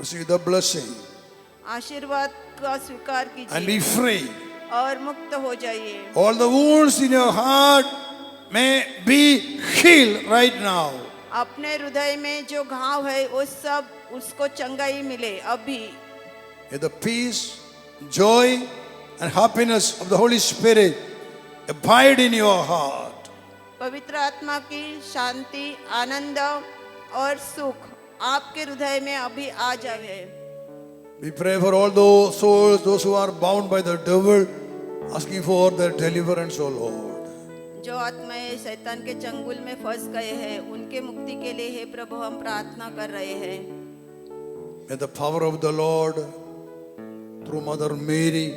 receive the blessing आशीर्वाद का स्वीकार and be कीजिए free. और मुक्त हो जाइए। All the wounds in your heart may be healed right now. अपने हृदय में जो घाव है वो सब उसको चंगाई मिले अभी। May the peace, joy, and happiness of the Holy Spirit abide in your heart. पवित्र आत्मा की शांति, आनंद और सुख आपके हृदय में अभी आ जाए। We pray for all those souls, those who are bound by the devil, asking for their deliverance, O Lord. जो आत्माएं शैतान के चंगुल में फंस गए हैं उनके मुक्ति के लिए हे प्रभु हम प्रार्थना कर रहे हैं। May the power of the Lord through Mother Mary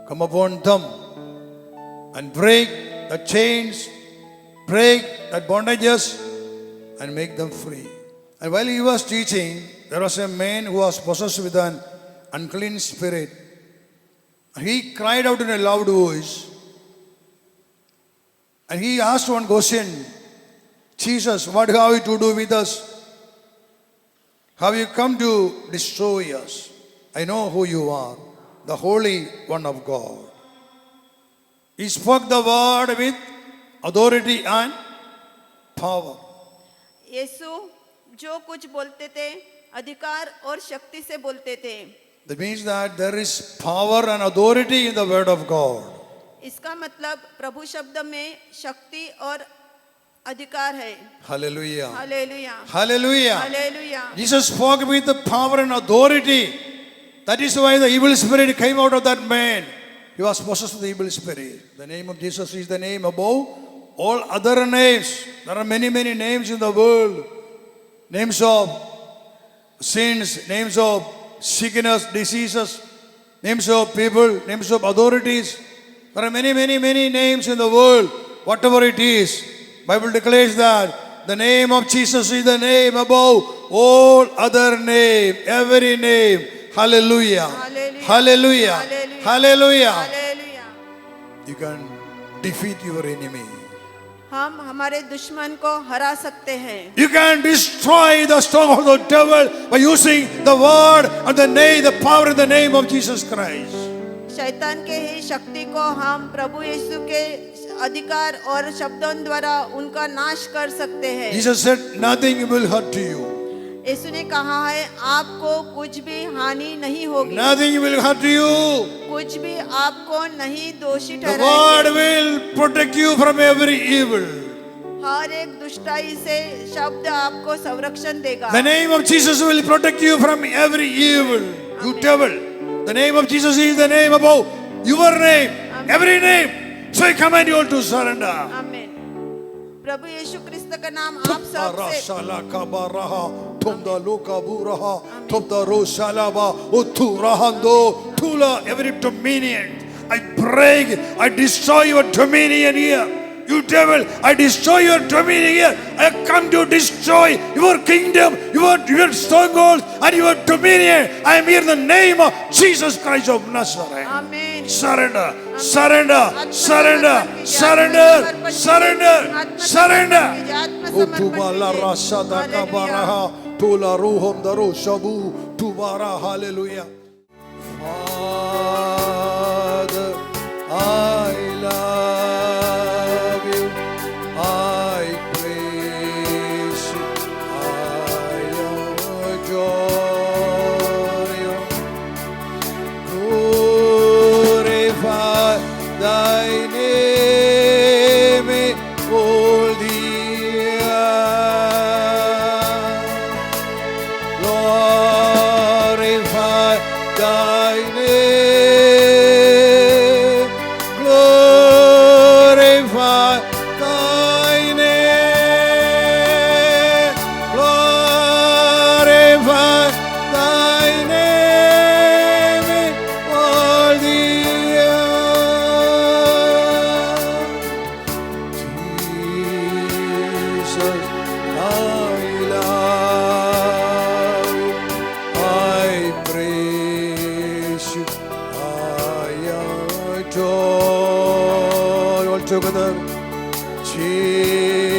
come upon them and break the chains, break the bondages, and make them free. And while he was teaching, there was a man who was possessed with an unclean spirit. He cried out in a loud voice, and he asked one question, Jesus, what have you to do with us? Have you come to destroy us? I know who you are, the Holy One of God. He spoke the word with authority and power. यीशु जो कुछ बोलते थे अधिकार और शक्ति से बोलते थे। That means that there is power and authority in the word of God. इसका मतलब प्रभु शब्द में शक्ति और अधिकार है। Hallelujah. Hallelujah, Hallelujah. Hallelujah. Jesus spoke with the power and authority. That is why the evil spirit came out of that man. He was possessed with the evil spirit. The name of Jesus is the name above all other names. There are many, many names in the world. Names of sins, names of sickness, diseases, names of people, names of authorities. There are many, many, many names in the world. Whatever it is, Bible declares that the name of Jesus is the name above all other name, every name. Hallelujah. Hallelujah. Hallelujah. Hallelujah. Hallelujah. Hallelujah. You can defeat your enemy. हम हमारे दुश्मन को हरा सकते हैं। You can destroy the stronghold of the devil by using the word and the name, the power in the name of Jesus Christ. शैतान के ही शक्ति को हम प्रभु यीशु के अधिकार और शब्दों द्वारा उनका नाश कर सकते हैं। Jesus said, nothing will hurt you. यीशु ने कहा है आपको कुछ भी हानि नहीं होगी। Nothing will hurt you. कुछ भी आपको नहीं दोषी The word ठहराएंगे। will protect you from every evil. हर एक दुष्टाई से शब्द आपको संरक्षण देगा। The name of Jesus will protect you from every evil. You devil. The name of Jesus is the name above your name, every name. So I command you all to surrender. आमीन। प्रभु यीशु क्रिस्त का नाम आप सब से Rashala kabaraha, tumda luka buraha, tumda rosalaba, uturahando, tula, every dominion. I break, I destroy your dominion here. You devil, I destroy your dominion here. I come to destroy your kingdom, your strongholds, and your dominion. I am here in the name of Jesus Christ of Nazareth. आमीन। Surrender, surrender, surrender, surrender, surrender, surrender. Utubala rasada kabaraha, tula ruhom daru shabu, tubara, hallelujah. Father, I love you, I praise you, I adore you. Glorify thy name in all the earth. Glorify thy name. Glorify thy name. Glorify thy name in all the earth. Jesus, I love you, I praise you, I adore you. All together.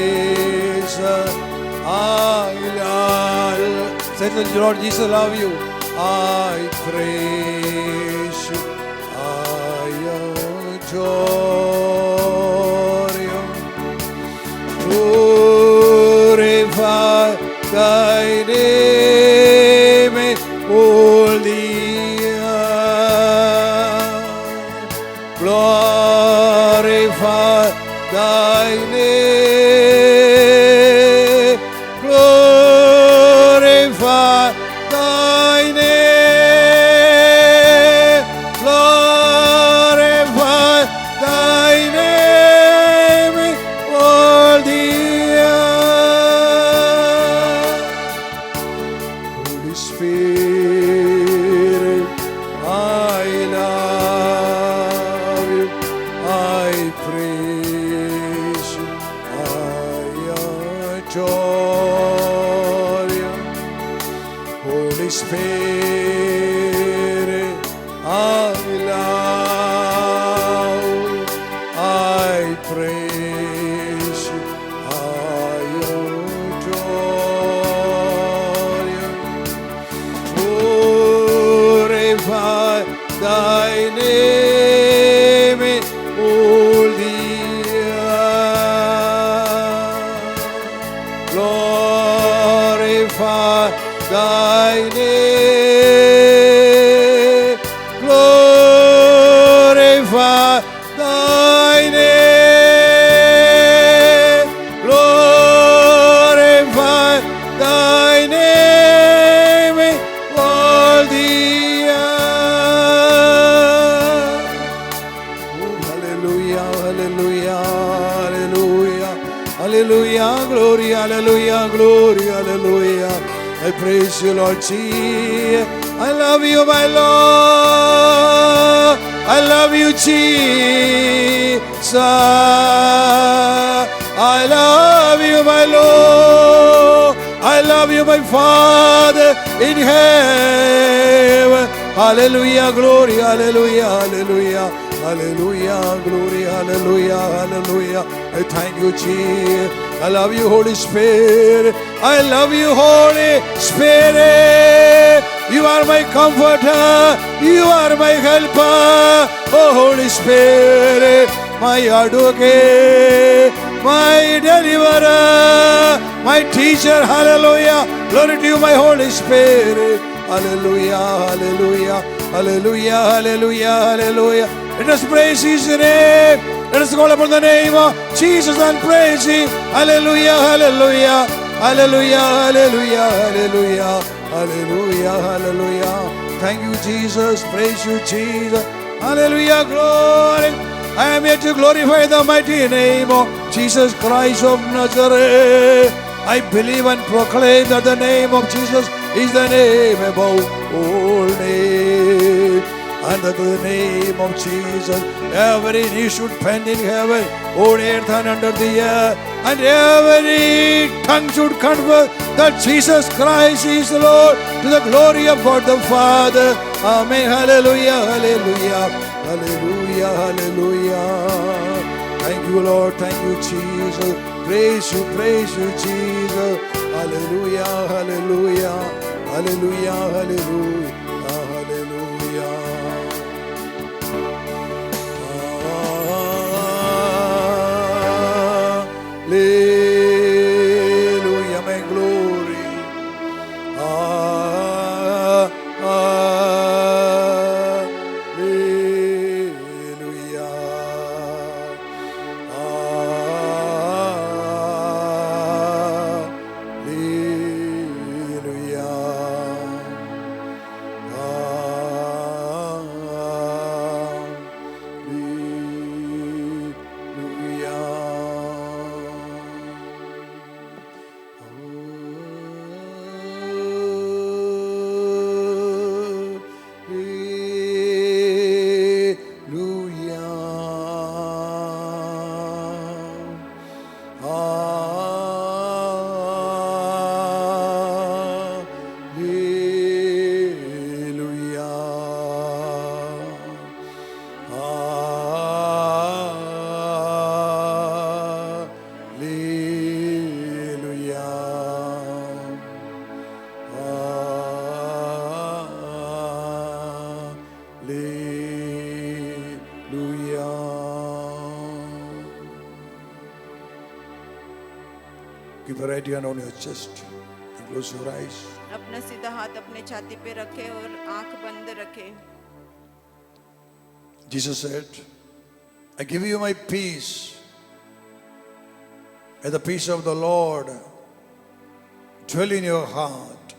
Jesus, I love. Say to the Lord Jesus, love you. I praise you. I adore you. Glorify thy name in all the earth. Glorify thy name. Glorify thy name. Glorify thy name in all the earth. Holy Spirit, I love you. I praise you. I adore you. Holy Spirit, I love you. I praise you. I adore you. Glorify thy name in all the earth. Glorify thy name. Glorify thy name. Glorify thy name in all the earth. Oh, hallelujah, hallelujah, hallelujah, hallelujah, glory, hallelujah, glory, hallelujah. I praise you, Lord Jesus. I love you, my Lord. I love you, Jesus. I love you, my Lord. I love you, my Father in heaven. Hallelujah, glory, hallelujah, hallelujah, hallelujah, glory, hallelujah, hallelujah. I thank you, Jesus. I love you, Holy Spirit. I love you, Holy Spirit. You are my comforter. You are my helper. Oh, Holy Spirit, my advocate, my deliverer, my teacher. Hallelujah. Glory to you, my Holy Spirit. Hallelujah, hallelujah, hallelujah, hallelujah, hallelujah. Let us praise His name. Let us call upon the name of Jesus and praise Him. Hallelujah, hallelujah, hallelujah, hallelujah, hallelujah, hallelujah, hallelujah. Thank you, Jesus. Praise you, Jesus. Hallelujah, glory. I am here to glorify the mighty name of Jesus Christ of Nazareth. I believe and proclaim that the name of Jesus is the name above all names. And that the name of Jesus, every knee should bend in heaven, on earth and under the earth, and every tongue should confess that Jesus Christ is the Lord, to the glory of God the Father. Amen. Hallelujah, hallelujah, hallelujah, hallelujah. Thank you, Lord. Thank you, Jesus. Praise you, Jesus. Hallelujah, hallelujah, hallelujah, hallelujah, hallelujah. Hallelujah, my glory. Keep your right hand on your chest and close your eyes. अपना सीधा हाथ अपने छाती पे रखे और आंख बंद रखे। Jesus said, I give you my peace. May the peace of the Lord dwell in your heart.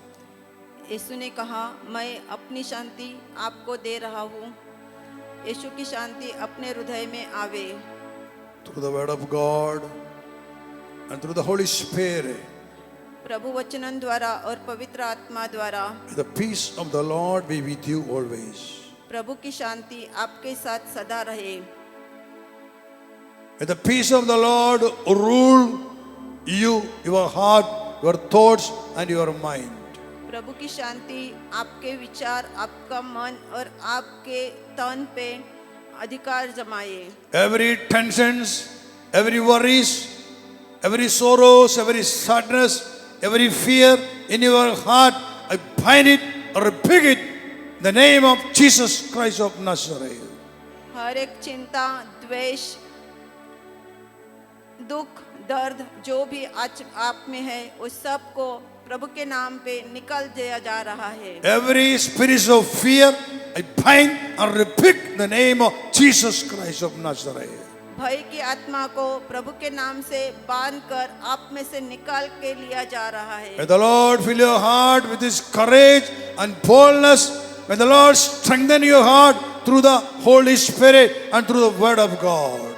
यीशु ने कहा, मैं अपनी शांति आपको दे रहा हूँ। यीशु की शांति अपने हृदय में आवे। Through the word of God and through the Holy Spirit, प्रभु वचनन द्वारा और पवित्र आत्मा द्वारा may the peace of the Lord be with you always. प्रभु की शांति आपके साथ सदा रहे। May the peace of the Lord rule you, your heart, your thoughts and your mind. प्रभु की शांति आपके विचार, आपका मन और आपके तन पे अधिकार जमाए। Every tensions, every worries, every sorrows, every sadness, every fear in your heart, I bind it or rebuke it in the name of Jesus Christ of Nazareth. हर एक चिंता, द्वेष, दुख, दर्द जो भी आज आप में है, उस सब को प्रभु के नाम पे निकल दिया जा रहा है। Every spirit of fear, I bind and rebuke in the name of Jesus Christ of Nazareth. भय की आत्मा को प्रभु के नाम से बांध कर आप में से निकाल के लिया जा रहा है। May the Lord fill your heart with His courage and boldness. May the Lord strengthen your heart through the Holy Spirit and through the Word of God.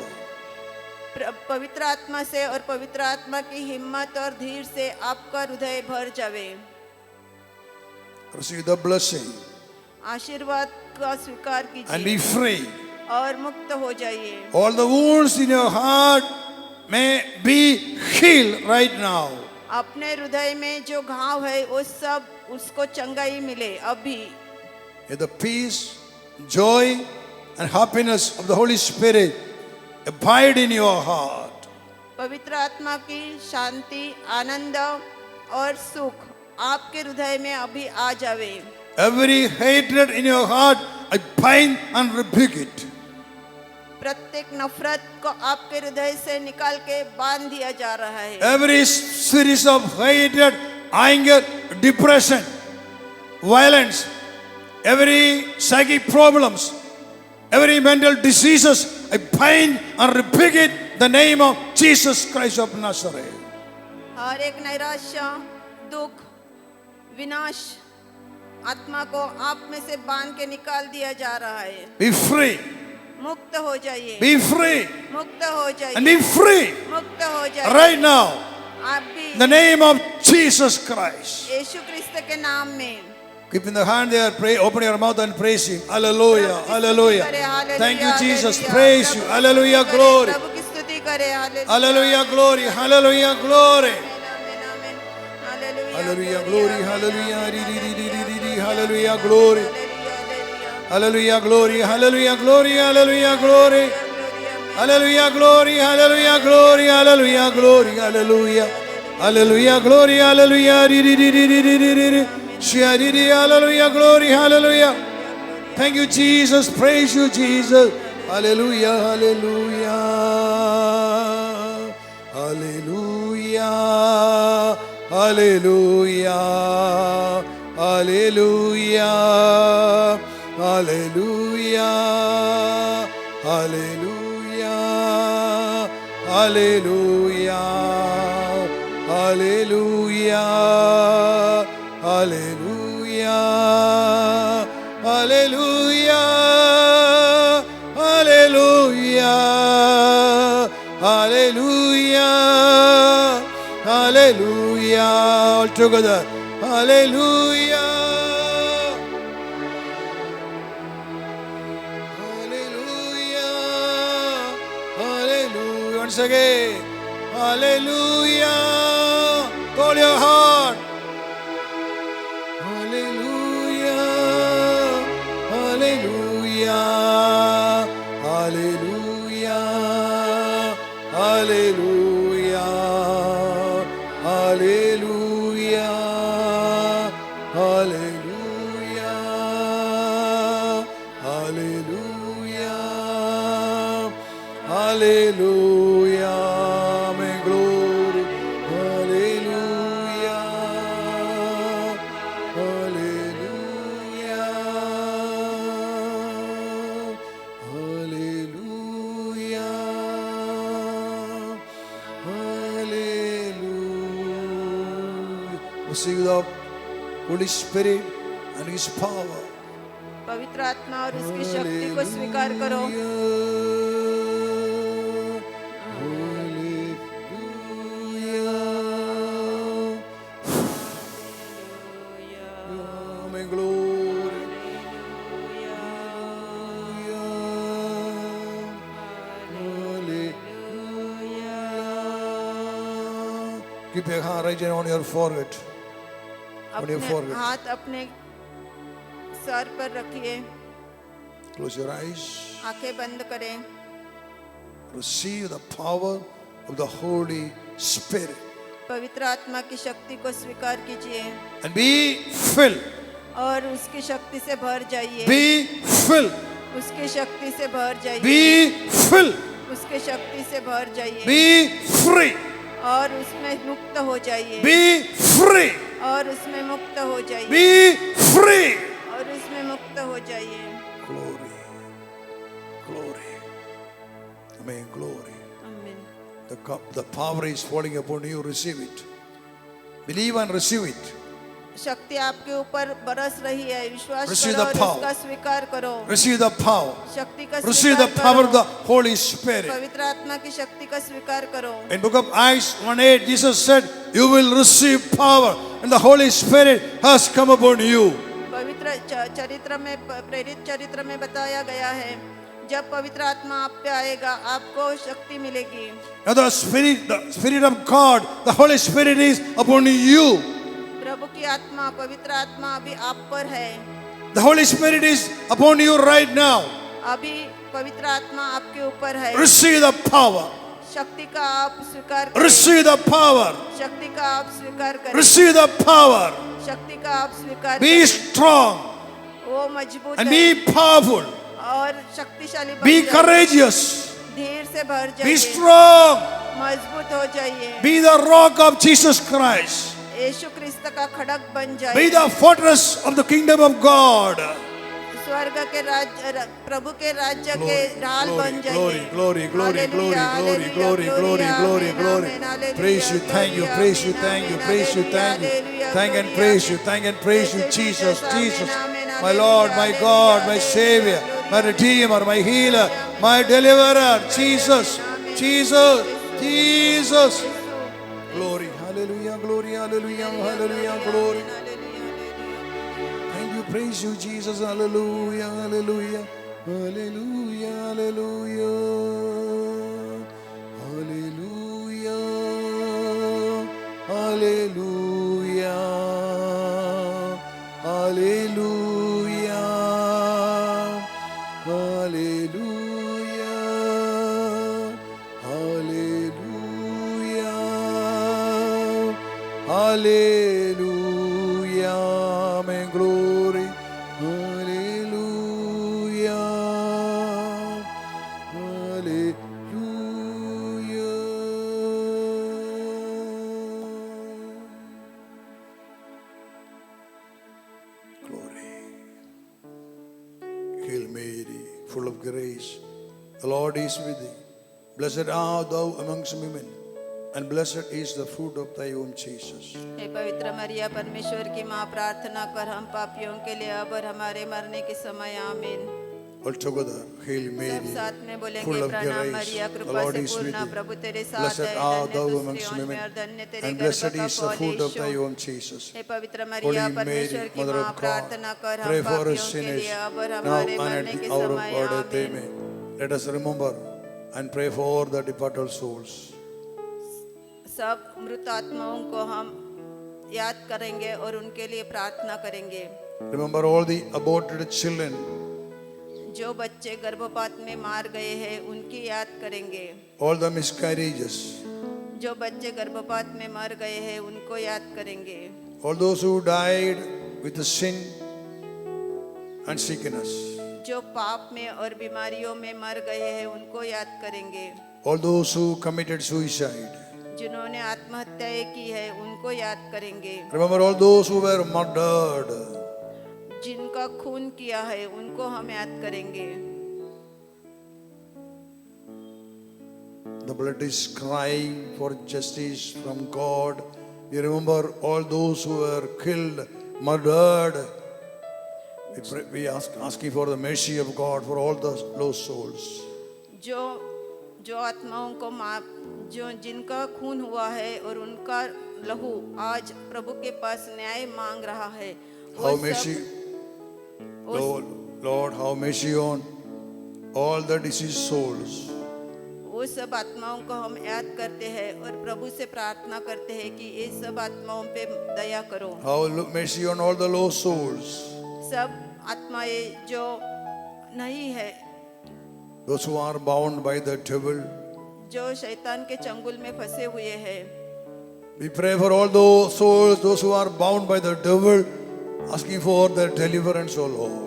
पवित्र आत्मा से और पवित्र आत्मा की हिम्मत और धीर से आपका हृदय भर जावे। Receive the blessing आशीर्वाद का स्वीकार and be कीजिए free. और मुक्त हो जाइए। All the wounds in your heart may be healed right now. अपने हृदय में जो घाव है वो सब उसको चंगाई मिले अभी। May the peace, joy and happiness of the Holy Spirit abide in your heart. पवित्र आत्मा की शांति, आनंद और सुख आपके हृदय में अभी आ जावे। Every hatred in your heart, I bind and rebuke it. प्रत्येक नफरत को आपके हृदय से निकाल के बांध दिया जा रहा है। Every series of hatred, anger, depression, violence, every psychic problems, every mental diseases, I bind and rebuke it in the name of Jesus Christ of Nazareth. हर एक नैराश्य, दुख, विनाश आत्मा को आप में से बांध के निकाल दिया जा रहा है। Be free, मुक्त हो जाइए। be free, मुक्त हो and जाइए। be free मुक्त हो जाइए। right now आप भी in the name of Jesus Christ. यीशु क्रिस्त के नाम में Keep in the hand there, pray, open your mouth and praise Him. Hallelujah, hallelujah. Thank you, Jesus. Praise you. Hallelujah, glory. प्रभु की स्तुति करे। Hallelujah, glory. Hallelujah, glory. Hallelujah, Hallelujah, glory. Hallelujah, di, di, di, di, di, di, di. Hallelujah, glory. Hallelujah, glory. Hallelujah, glory. Hallelujah, glory. Hallelujah, glory. Hallelujah, glory. Hallelujah, glory. Hallelujah. Hallelujah, glory. Hallelujah. Di, di, di, di, di, di, di, di, di. Shia, di, di. Hallelujah, glory. Hallelujah. Thank you, Jesus. Praise you, Jesus. Hallelujah, hallelujah. Hallelujah. Hallelujah. Hallelujah. Hallelujah. Hallelujah. Hallelujah. Hallelujah. Hallelujah. Hallelujah. Hallelujah. Hallelujah. Hallelujah. All together. Hallelujah. Hallelujah. Hallelujah. Once again. Hallelujah. Hold your heart. Hallelujah. Hallelujah. Hallelujah. Hallelujah. Hallelujah. Hallelujah. Hallelujah. Hallelujah. Amen. Glory. Receive the Holy Spirit and His power. पवित्र आत्मा और उसकी शक्ति को स्वीकार करो। Amen. Glory. Keep your hand right on your forehead. On your अपने forehead. हाथ अपने सर पर रखिए, Close your eyes. आंखें बंद करें। Receive the power of the Holy Spirit. पवित्र आत्मा की शक्ति को स्वीकार कीजिए And be filled. और उसकी शक्ति से भर जाइए। Be filled. उसकी शक्ति से भर जाइए। Be filled. उसके शक्ति से भर जाइए Be free. और उसमें मुक्त हो जाइए। Be free. और उसमें मुक्त हो जाइए। Be free. और उसमें मुक्त हो जाइए। Glory. Glory. Amen. Glory. आमीन। The power is falling upon you. Receive it. Believe and receive it. शक्ति आपके ऊपर बरस रही है, विश्वास Receive करो the और power. उसका स्वीकार करो। Receive the power. शक्ति का Receive the स्वीकार power of करो। the Holy Spirit. पवित्र आत्मा की शक्ति का स्वीकार करो। In book of Acts 1:8, Jesus said, "You will receive power, and the Holy Spirit has come upon you." पवित्र चरित्र में, प्रेरित चरित्र में बताया गया है, जब पवित्र आत्मा आप पे आएगा आपको शक्ति मिलेगी। Now the Spirit of God, the Holy Spirit is upon you. प्रभु की आत्मा, पवित्र आत्मा अभी आप पर है। The Holy Spirit is upon you right now. अभी पवित्र आत्मा आपके ऊपर है। Receive the power. शक्ति का आप स्वीकार करें। Receive the power. शक्ति का आप स्वीकार करें। Receive the power. शक्ति का आप स्वीकार Be करें। strong वो मजबूत and है be powerful. और शक्तिशाली बन Be जाइए। courageous. धीर से भर Be जाइए। strong. मजबूत हो जाइए। Be the rock of Jesus Christ. यीशु क्रिस्त का खड़क बन Be जाइए। the fortress of the kingdom of God. स्वर्ग के राज्य, प्रभु के राज्य Glory, के ढाल glory, बन जाइए। glory, glory, glory, glory, hallelujah, glory, glory, hallelujah, glory, आमीन, glory. आमीन, hallelujah, Praise you, thank you, hallelujah, praise you, आमीन, thank you, आमीन, praise you, thank you. Hallelujah, Thank and hallelujah, praise you, thank and praise you, Praise you, Jesus, Jesus, Jesus, आमीन, आमीन, my Lord, my hallelujah, God, my hallelujah, Savior, my hallelujah, Redeemer, my Healer, my Deliverer, Jesus, Jesus, Jesus. Glory, hallelujah, glory, hallelujah, hallelujah, glory. Thank you, praise you, Jesus, hallelujah, hallelujah, hallelujah, hallelujah, hallelujah, hallelujah, hallelujah, hallelujah, hallelujah, hallelujah, amen, glory, hallelujah, hallelujah, glory. Hail Mary, full of grace, the Lord is with thee. Blessed art thou amongst women, and blessed is the fruit of thy womb, Jesus. हे पवित्र मरिया, परमेश्वर की माँ, प्रार्थना कर हम पापियों के लिए अब और हमारे मरने के समय, आमीन। All together, Hail सब Mary, साथ में full बोलेंगे, of प्रणाम grace, मरिया, the कृपा Lord से is with पूर्ण, thee. प्रभु तेरे साथ Blessed है, art धन्य thou तू amongst स्त्रियों women, में और धन्य तेरे and गर्भ blessed का is the फल fruit of thy Yeshu. womb, Jesus. हे पवित्र Holy मरिया, Mary, परमेश्वर की Mother माँ, of God, प्रार्थना कर pray हम for us पापियों के sinners, लिए अब और now हमारे and मरने at के the hour of समय, our death. आमीन। Amen. Let us remember and pray for the departed souls. सब मृत आत्माओं को हम याद करेंगे और उनके लिए प्रार्थना करेंगे। Remember all the aborted children, जो बच्चे गर्भपात में मार गए हैं उनकी याद करेंगे। all the miscarriages, जो बच्चे गर्भपात में मर गए हैं उनको याद करेंगे। all those who died with sin and sickness, जो पाप में और बीमारियों में मर गए हैं उनको याद करेंगे। all those who committed suicide. जिन्होंने आत्महत्याएं की है उनको याद करेंगे। Remember all those who were murdered. जिनका खून किया है उनको हम याद करेंगे। The blood is crying for justice from God You remember all those who were killed, murdered. We asking for the mercy of God for all those lost souls. जो जो आत्माओं को माफ, जो जिनका खून हुआ है और उनका लहू आज प्रभु के पास न्याय मांग रहा है, वो How सब- mercy, Lord, how mercy on all the deceased souls. वो सब आत्माओं को हम याद करते हैं और प्रभु से प्रार्थना करते हैं कि ये सब आत्माओं पे दया करो। How mercy on all the lost souls. सब आत्माएं जो नहीं है, Those who are bound by the devil. जो शैतान के चंगुल में फंसे हुए हैं, We pray for all those souls, those who are bound by the devil, asking for their deliverance, O Lord.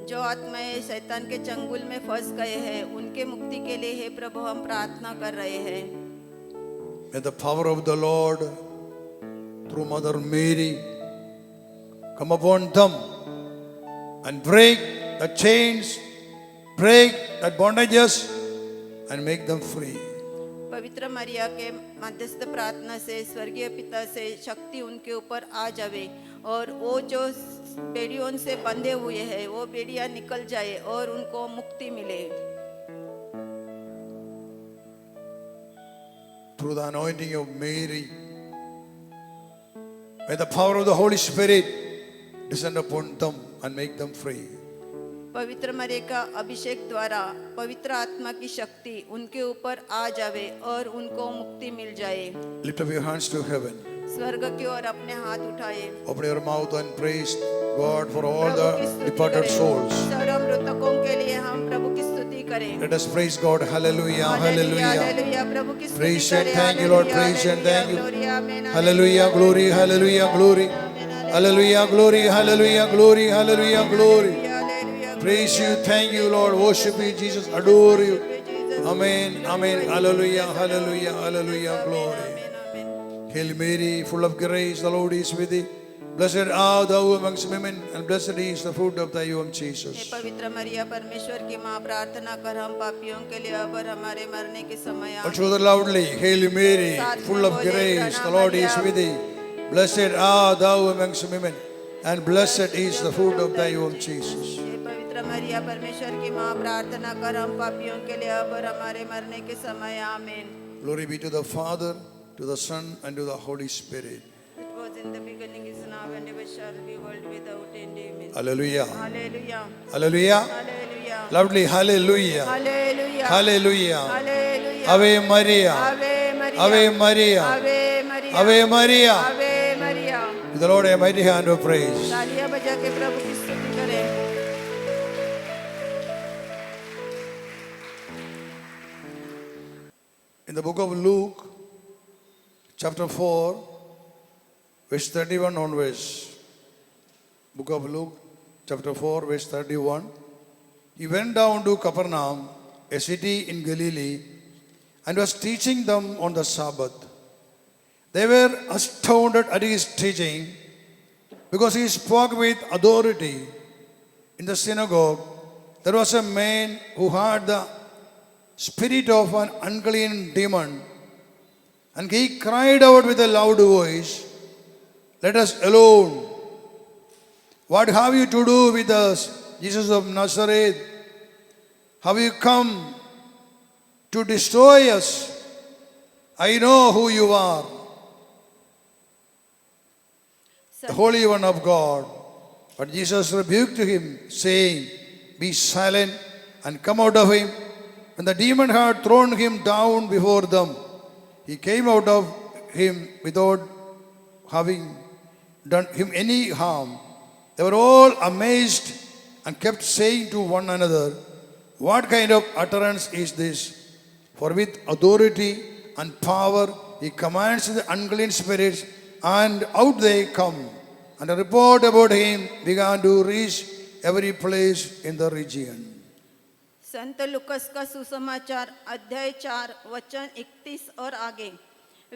जो आत्माएं शैतान के चंगुल में फंस गए हैं, उनके मुक्ति के लिए हे प्रभु हम प्रार्थना कर रहे हैं। May the power of the Lord through Mother Mary come upon them and break the chains, break the bondages and make them free. पवित्र मरिया के मध्यस्थ प्रार्थना से स्वर्गीय पिता से शक्ति उनके ऊपर आ जावे और वो जो बेड़ियों से बंधे हुए हैं वो बेड़ियां निकल जाए और उनको मुक्ति मिले। Through the anointing of Mary, may the power of the Holy Spirit descend upon them and make them free. पवित्र मरिया का अभिषेक द्वारा पवित्र आत्मा की शक्ति उनके ऊपर आ जावे और उनको मुक्ति मिल जाए। Lift up your hands to heaven. स्वर्ग की ओर अपने हाथ उठाए। Open your mouth and praise God for all प्रभु की the स्तुति departed करें। souls. सर्व मृतकों के लिए हम प्रभु की स्तुति करें। Let us praise God. Hallelujah. Hallelujah. Hallelujah, प्रभु की स्तुति Praise and करें। thank you, Lord. Hallelujah, Praise and thank you. Hallelujah, amen, Hallelujah. Glory. Hallelujah. Glory. Hallelujah. Glory. Hallelujah. Glory. Hallelujah. Glory. Hallelujah, Praise you. Thank you, Lord. Worship you, Jesus. Adore you. Amen. Amen. Hallelujah. Hallelujah. Hallelujah. Glory. Amen, amen. Hail Mary, full of grace, the Lord is with thee. Blessed art thou amongst women, and blessed is the fruit of thy womb, हे Jesus. पवित्र मरिया परमेश्वर की माँ, प्रार्थना कर हम पापियों के लिए अब और हमारे मरने के समय आमीन। Also loudly, Hail Mary, full of grace, the Lord is with thee. Blessed art thou amongst women, and blessed is the fruit of thy womb, Jesus. हे पवित्र मरिया परमेश्वर की माँ, प्रार्थना कर हम पापियों के लिए अब और हमारे मरने के समय आमीन। Glory be to the Father, to the Son, and to the Holy Spirit. It was in the beginning, is now, and ever shall be, world without end. Amen. Hallelujah. Hallelujah. Hallelujah. Hallelujah. Loudly, Hallelujah. Hallelujah. Hallelujah. Hallelujah. Ave Maria. Ave Maria. Ave Maria. Ave Maria. Ave Maria. Ave Maria. Give the Lord a mighty hand of praise. तालियां बजा के प्रभु की स्तुति करें। In the book of Luke, chapter 4, verse 31 onwards. Book of Luke, chapter 4, verse 31. He went down to Capernaum, a city in Galilee, and was teaching them on the Sabbath. They were astounded at his teaching because he spoke with authority. In the synagogue, there was a man who had the spirit of an unclean demon, and he cried out with a loud voice, "Let us alone. What have you to do with us, Jesus of Nazareth? Have you come to destroy us? I know who you are, the Holy One of God." But Jesus rebuked him, saying, "Be silent and come out of him." When the demon had thrown him down before them, he came out of him without having done him any harm. They were all amazed and kept saying to one another, "What kind of utterance is this? For with authority and power he commands the unclean spirits, and out they come." And a report about him began to reach every place in the region. Sant Lucas का सुसमाचार अध्याय 4 वचन 31 और आगे।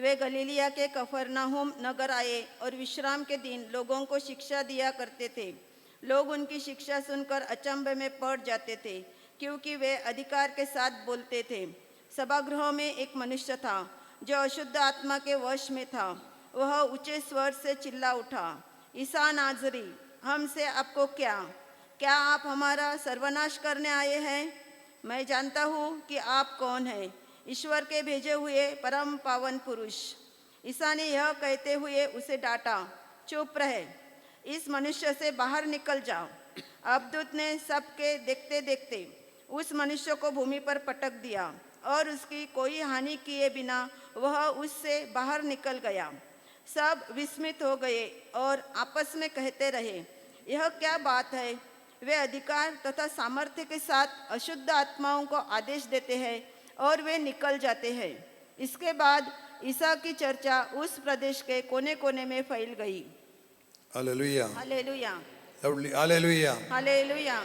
वे गलीलिया के कफरनाहुम नगर आए और विश्राम के दिन लोगों को शिक्षा दिया करते थे। लोग उनकी शिक्षा सुनकर अचंभे में पड़ जाते थे, क्योंकि वे अधिकार के साथ बोलते थे। सभागृह में एक मनुष्य था जो अशुद्ध आत्मा के वश में था। वह ऊंचे स्वर से चिल्ला उठा, ईसा नाजरी, हमसे आपको क्या? क्या आप हमारा सर्वनाश करने आए हैं? मैं जानता हूँ कि आप कौन हैं, ईश्वर के भेजे हुए परम पावन पुरुष। ईसा ने यह कहते हुए उसे डांटा, चुप रहे, इस मनुष्य से बाहर निकल जाओ। अबदूत ने सबके देखते देखते उस मनुष्य को भूमि पर पटक दिया और उसकी कोई हानि किए बिना वह उससे बाहर निकल गया। सब विस्मित हो गए और आपस में कहते रहे, यह क्या बात है? वे अधिकार तथा सामर्थ्य के साथ अशुद्ध आत्माओं को आदेश देते हैं और वे निकल जाते हैं। इसके बाद ईसा की चर्चा उस प्रदेश के कोने कोने में फैल गई। Hallelujah. Hallelujah, Loudly, hallelujah. Hallelujah.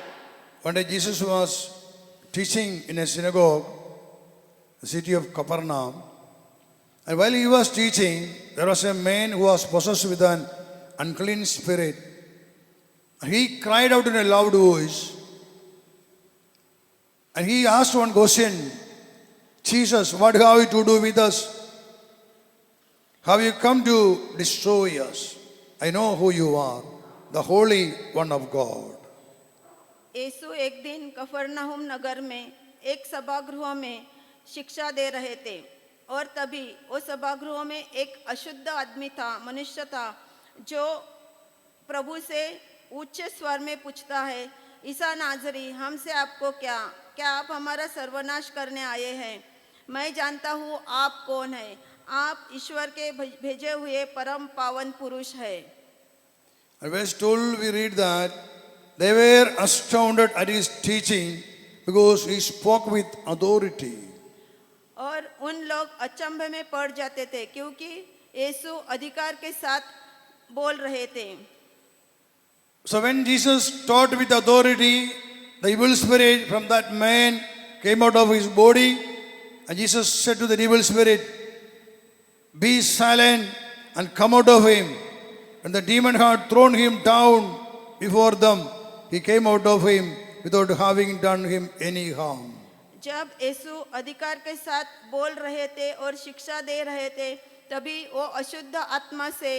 One day Jesus was teaching in a synagogue, the city of Capernaum. And while he was teaching, there was a man who was possessed with an unclean spirit. He cried out in a loud voice. And he asked one question, Jesus, what have you to do with us? Have you come to destroy us? I know who you are, the Holy One of God. यीशु एक दिन कफरनहूम नगर में एक सभागृह में शिक्षा दे रहे थे और तभी उस सभागृह में एक अशुद्ध आदमी था, मनुष्य था, जो प्रभु से उच्च स्वर में पूछता है, ईसा नाजरी, हमसे आपको क्या? क्या आप हमारा सर्वनाश करने आए हैं? मैं जानता हूँ आप कौन हैं, आप ईश्वर के भेजे हुए परम पावन पुरुष हैं। And we're told, we read that they were astounded at his teaching because he spoke with authority. और उन लोग अचंभे में पड़ जाते थे क्योंकि यीशु अधिकार के साथ बोल रहे थे। So when Jesus taught with authority, the evil spirit from that man came out of his body, and Jesus said to the evil spirit, be silent and come out of him. When the demon had thrown him down before them, he came out of him without having done him any harm. जब यीशु अधिकार के साथ बोल रहे थे और शिक्षा दे रहे थे, तभी वो अशुद्ध आत्मा से,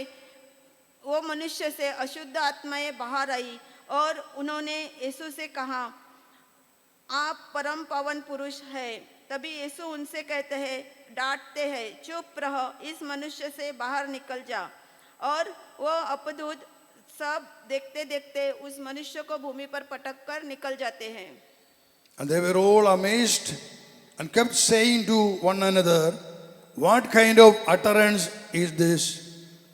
वो मनुष्य से अशुद्ध आत्माएं बाहर आई और उन्होंने यीशु से कहा, आप परम पावन पुरुष हैं। तभी यीशु उनसे कहते हैं, डांटते हैं, चुप रहो, इस मनुष्य से बाहर निकल जा। और वो अपदूत सब देखते देखते उस मनुष्य को भूमि पर पटक कर निकल जाते हैं। And they were all amazed and kept saying to one another, what kind of utterance is this?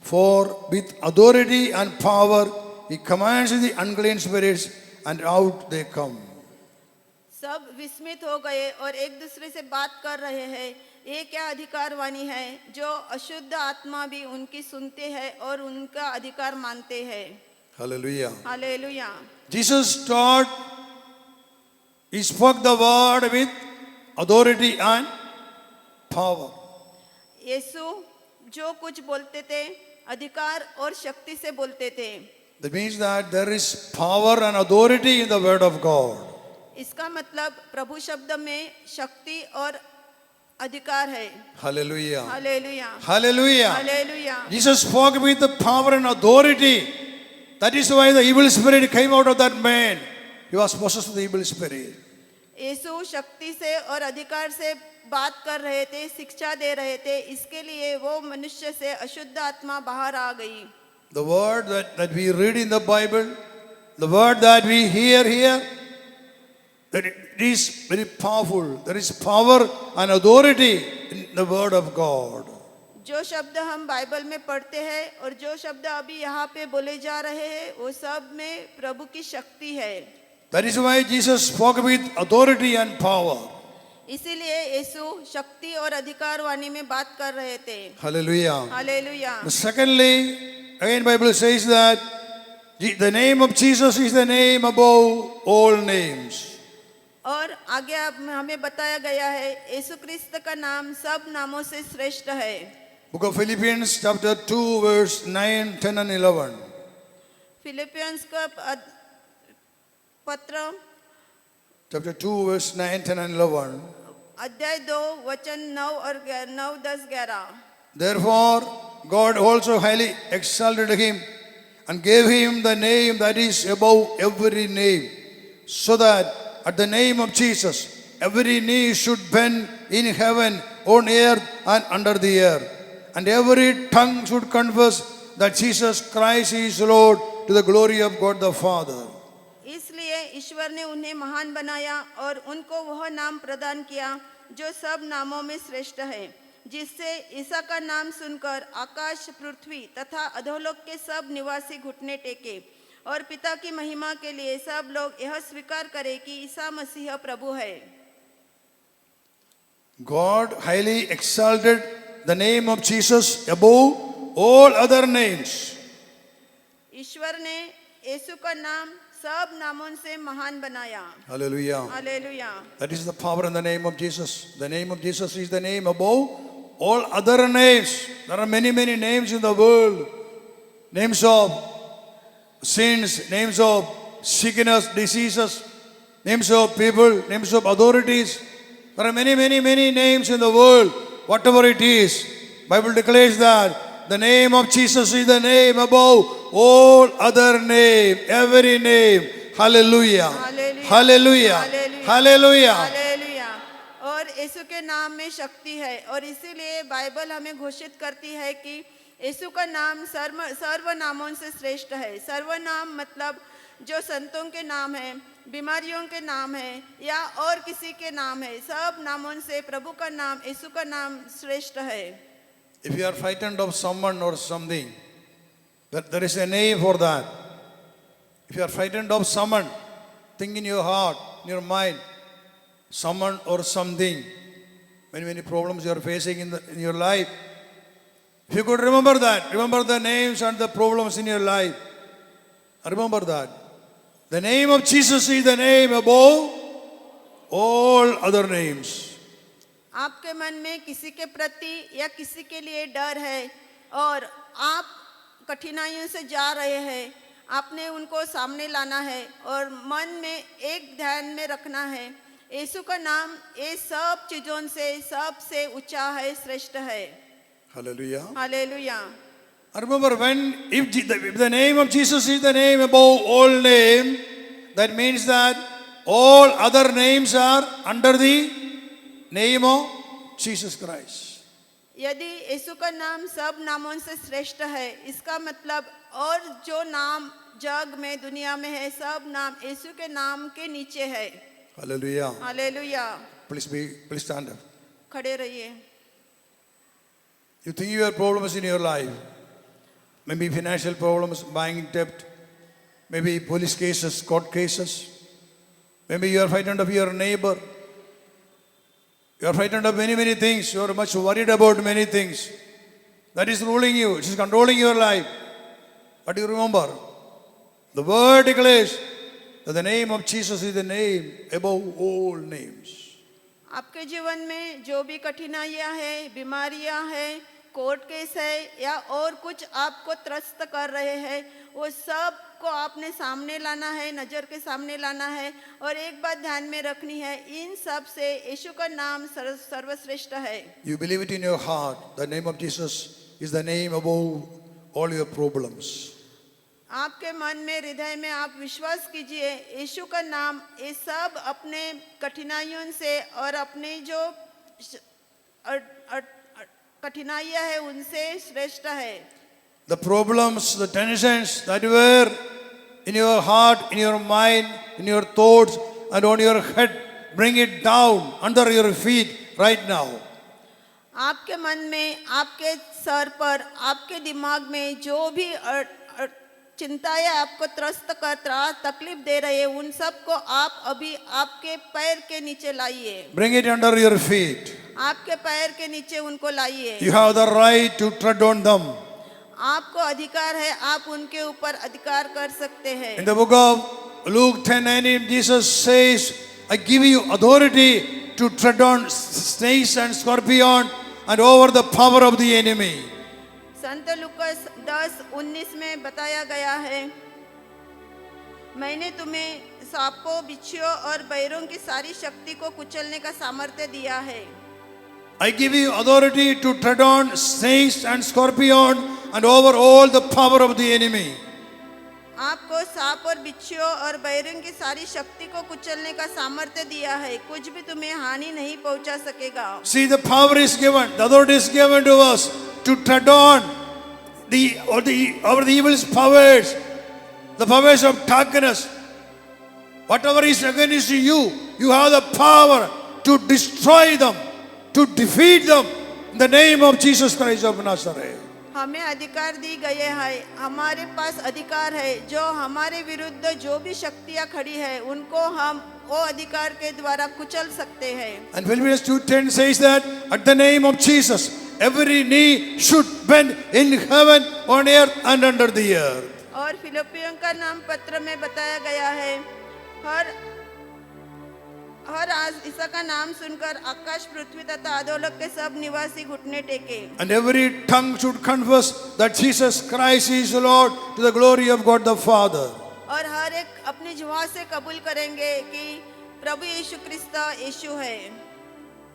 For with authority and power he commands the unclean spirits and out they come. सब विस्मित हो गए और एक दूसरे से बात कर रहे हैं, ये क्या अधिकारवाणी है जो अशुद्ध आत्मा भी उनकी सुनते हैं और उनका अधिकार मानते हैं। Hallelujah. Hallelujah. Jesus taught, he spoke the word with authority and power. यीशु जो कुछ बोलते थे अधिकार और शक्ति से बोलते थे। That means that there is power and authority in the word of God. इसका मतलब प्रभु शब्द में शक्ति और अधिकार है। Hallelujah. Hallelujah, Hallelujah. Hallelujah. Jesus spoke with the power and authority. That is why the evil spirit came out of that man. He was possessed with the evil spirit. यीशु शक्ति से और अधिकार से बात कर रहे थे, शिक्षा दे रहे थे, इसके लिए वो मनुष्य से अशुद्ध आत्मा बाहर आ गई। The word that we read in the Bible, the word that we hear here, that it is very powerful. There is power and authority in the word of God. जो शब्द हम बाइबल में पढ़ते हैं और जो शब्द अभी यहाँ पे बोले जा रहे हैं, वो सब में प्रभु की शक्ति है। That is why Jesus spoke with authority and power. इसीलिए यीशु शक्ति और अधिकार वाणी में बात कर रहे थे। Hallelujah. Hallelujah. Secondly, again Bible says that the name of Jesus is the name above all names. और आगे हमें बताया गया है, यीशु क्रिस्त का नाम सब नामों से श्रेष्ठ है। Book of Philippians chapter 2 verse 9, 10 and 11. Philippians का पत्र Chapter 2 verse 9, 10 and 11. अध्याय 2 वचन 9 और 9, 10, 11। Therefore, God also highly exalted him and gave him the name that is above every name, so that at the name of Jesus every knee should bend in heaven, on earth, and under the earth, and every tongue should confess that Jesus Christ is Lord, to the glory of God the Father. इसलिए ईश्वर ने उन्हें महान बनाया और उनको वह नाम प्रदान किया जो सब नामों में श्रेष्ठ है, जिससे ईसा का नाम सुनकर आकाश, पृथ्वी तथा अधोलोक के सब निवासी घुटने टेके और पिता की महिमा के लिए सब लोग यह स्वीकार करें कि ईसा मसीह प्रभु है। God highly exalted the name of Jesus above all other names. ईश्वर ने यीशु का नाम सब नामों से महान बनाया। Hallelujah. Hallelujah. That is the power in the name of Jesus. The name of Jesus is the name above all other names. There are many, many names in the world. Names of sins, names of sickness, diseases, names of people, names of authorities. There are many, many, many names in the world. Whatever it is, Bible declares that the name of Jesus is the name above all other name, every name. Hallelujah. Hallelujah. Hallelujah. Hallelujah. और यीशु के नाम में शक्ति है और इसीलिए Bible हमें घोषित करती है कि यीशु का नाम सर्व नामों से श्रेष्ठ है। सर्व नाम मतलब जो संतों के नाम है, बीमारियों के नाम है या और किसी के नाम है, सब नामों से प्रभु का नाम, यीशु का नाम श्रेष्ठ है। If you are frightened of someone or something, there is a name for that. If you are frightened of someone, think in your heart, in your mind, someone or something, many, many problems you are facing in your life. If you could remember that, remember the names and the problems in your life. Remember that. The name of Jesus is the name above all other names. आपके मन में किसी के प्रति या किसी के लिए डर है और आप कठिनाइयों से जा रहे हैं, आपने उनको सामने लाना है और मन में एक ध्यान में रखना है, यीशु का नाम ये सब चीजों से सबसे ऊंचा है, श्रेष्ठ है। Hallelujah. Hallelujah. Remember, if the name of Jesus is the name above all name, that means that all other names are under the name of Jesus Christ. यदि यीशु का नाम सब नामों से श्रेष्ठ है, इसका मतलब और जो नाम जग में, दुनिया में है, सब नाम यीशु के नाम के नीचे है। Hallelujah. Hallelujah. Please stand up. खड़े रहिए। You think you have problems in your life, maybe financial problems, buying debt, maybe police cases, court cases, maybe you are frightened of your neighbor. You are frightened of many, many things. You are much worried about many things. That is ruling you. It is controlling your life. But you remember, the word declares that the name of Jesus is the name above all names. आपके जीवन में जो भी कठिनाइयां हैं, बीमारियां हैं, court case है या और कुछ आपको त्रस्त कर रहे हैं, वो सब को आपने सामने लाना है, नजर के सामने लाना है और एक बात ध्यान में रखनी है, इन सब से यीशु का नाम सर्वश्रेष्ठ है। You believe it in your heart. The name of Jesus is the name above all your problems. आपके मन में, हृदय में आप विश्वास कीजिए, यीशु का नाम ये सब अपने कठिनाइयों से और अपने जो कठिनाइयां है उनसे श्रेष्ठ है। The problems, the tensions that were in your heart, in your mind, in your thoughts and on your head, bring it down under your feet right now. आपके मन में, आपके सर पर, आपके दिमाग में जो भी चिंताएं आपको त्रस्त कर तकलीफ दे रहे हैं, उन सब को आप अभी आपके पैर के नीचे लाइए। Bring it under your feet. आपके पैर के नीचे उनको लाइए। You have the right to tread on them. आपको अधिकार है, आप उनके ऊपर अधिकार कर सकते हैं। In the book of Luke 10:19, Jesus says, I give you authority to tread on snakes and scorpions and over the power of the enemy. Sant Lucas 10:19 में बताया गया है, मैंने तुम्हें सांपों, बिच्छुओं और बैरों की सारी शक्ति को कुचलने का सामर्थ्य दिया है। I give you authority to tread on snakes and scorpion and over all the power of the enemy. आपको सांप और बिच्छुओं और बैरियों की सारी शक्ति को कुचलने का सामर्थ्य दिया है, कुछ भी तुम्हें हानि नहीं पहुंचा सकेगा। See, the power is given, the authority is given to us to tread on over the evil's powers, the powers of darkness. Whatever is against you, you have the power to destroy them, to defeat them in the name of Jesus Christ of Nazareth. हमें अधिकार दी गए है, हमारे पास अधिकार है, जो हमारे विरुद्ध जो भी शक्तियां खड़ी है उनको हम वो अधिकार के द्वारा कुचल सकते हैं। And Philippians 2:10 says that at the name of Jesus, every knee should bend in heaven, on earth and under the earth. और फिलिपियों का नाम पत्र में बताया गया है, हर आज ईसा का नाम सुनकर आकाश पृथ्वी तथा अधोलोक के सब निवासी घुटने टेके। And every tongue should confess that Jesus Christ is the Lord, to the glory of God the Father. और हर एक अपनी जुबान से कबूल करेंगे कि प्रभु यीशु क्रिस्त यीशु है।